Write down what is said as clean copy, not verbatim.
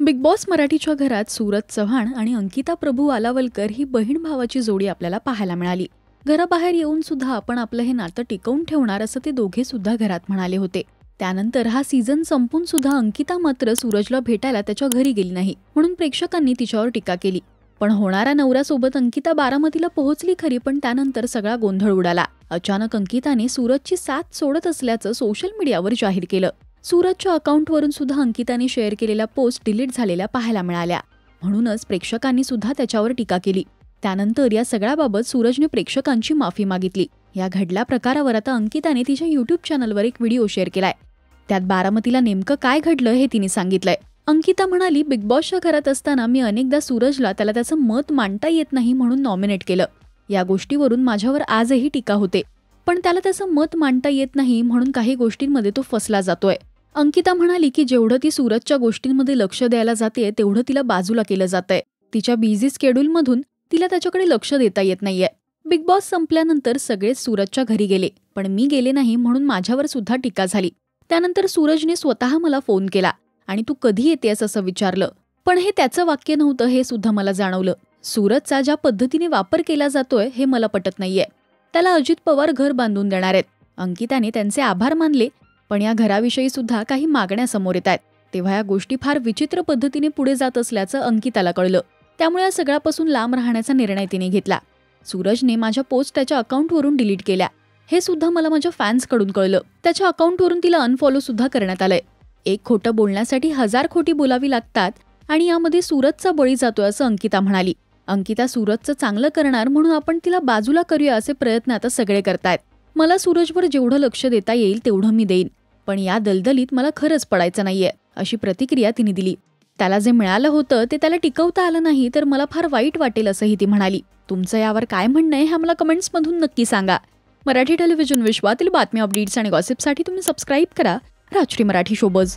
Big boss मराठीच्या घरात सूरज चव्हाण आणि अंकिता प्रभू आलावलकर ही बहीण भावाची जोडी आपल्याला पाहायला मिळाली. घराबाहेर येऊन सुद्धा आपण आपलं हे नातं टिकवून ठेवणार असं ते दोघे सुद्धा घरात म्हणाले होते. त्यानंतर हा सीझन संपून सुद्धा अंकिता मात्र सूरजला भेटायला त्याच्या घरी गेली नाही, म्हणून प्रेक्षकांनी तिच्यावर टीका केली. पण होणाऱ्या नवऱ्यासोबत अंकिता बारामतीला पोहोचली खरी, पण त्यानंतर सगळा गोंधळ उडाला. अचानक अंकिताने सूरजची साथ सोडत असल्याचं सोशल मीडियावर जाहीर केलं. सूरजच्या अकाउंटवरून सुद्धा अंकिताने शेअर केलेल्या पोस्ट डिलीट झालेल्या पाहायला मिळाल्या. म्हणूनच प्रेक्षकांनी सुद्धा त्याच्यावर टीका केली. त्यानंतर या सगळ्याबाबत सूरजने प्रेक्षकांची माफी मागितली. या घडल्या प्रकारावर आता अंकिताने तिच्या युट्यूब चॅनलवर एक व्हिडिओ शेअर केलाय. त्यात बारामतीला नेमकं काय घडलं हे तिने सांगितलंय. अंकिता म्हणाली, बिग बॉसच्या घरात असताना मी अनेकदा सूरजला त्याला त्याचं मत मांडता येत नाही म्हणून नॉमिनेट केलं. या गोष्टीवरून माझ्यावर आजही टीका होते, पण त्याला त्याचं मत मांडता येत नाही म्हणून काही गोष्टींमध्ये तो फसला जातोय. अंकिता म्हणाली की जेवढं ती सूरजच्या गोष्टींमध्ये लक्ष द्यायला जाते तेवढं तिला बाजूला केलं जातंय. तिच्या बिझी स्केड्यूलमधून तिला त्याच्याकडे लक्ष देता येत नाहीये. बिग बॉस संपल्यानंतर सगळेच सूरजच्या घरी गेले, पण मी गेले नाही म्हणून माझ्यावर सुद्धा टीका झाली. त्यानंतर सूरजने स्वतः मला फोन केला आणि तू कधी येतेस असं विचारलं, पण हे त्याचं वाक्य नव्हतं हे सुद्धा मला जाणवलं. सूरजचा ज्या पद्धतीने वापर केला जातोय हे मला पटत नाहीये. त्याला अजित पवार घर बांधून देणार आहेत. अंकिताने त्यांचे आभार मानले, पण या घराविषयी सुद्धा काही मागण्या समोर येत आहेत. तेव्हा या गोष्टी फार विचित्र पद्धतीने पुढे जात असल्याचं अंकिताला कळलं. त्यामुळे या सगळ्यापासून लांब राहण्याचा निर्णय तिने घेतला. सूरजने माझ्या पोस्ट त्याच्या अकाउंटवरून डिलीट केल्या. हे सुद्धा मला माझ्या फॅन्सकडून कळलं. त्याच्या अकाउंटवरून तिला अनफॉलो सुद्धा करण्यात आलंय. एक खोटं बोलण्यासाठी 1000 खोटी बोलावी लागतात आणि यामध्ये सूरजचा बळी जातोय असं अंकिता म्हणाली. अंकिता सूरजचं चांगलं करणार म्हणून आपण तिला बाजूला करूया असे प्रयत्न आता सगळे करतायत. मला सूरजवर जेवढं लक्ष देता येईल तेवढं मी देईन, पण या दलदलीत मला खरंच पडायचं नाहीये अशी प्रतिक्रिया तिने दिली. त्याला जे मिळालं होतं ते त्याला टिकवता आलं नाही तर मला फार वाईट वाटेल असंही ती म्हणाली. तुमचं यावर काय म्हणणं आहे हे आम्हाला कमेंट्समधून नक्की सांगा. मराठी टेलिव्हिजन विश्वातील बातम्या, अपडेट्स आणि गॉसिपसाठी तुम्ही सबस्क्राईब करा राजश्री मराठी शोबज.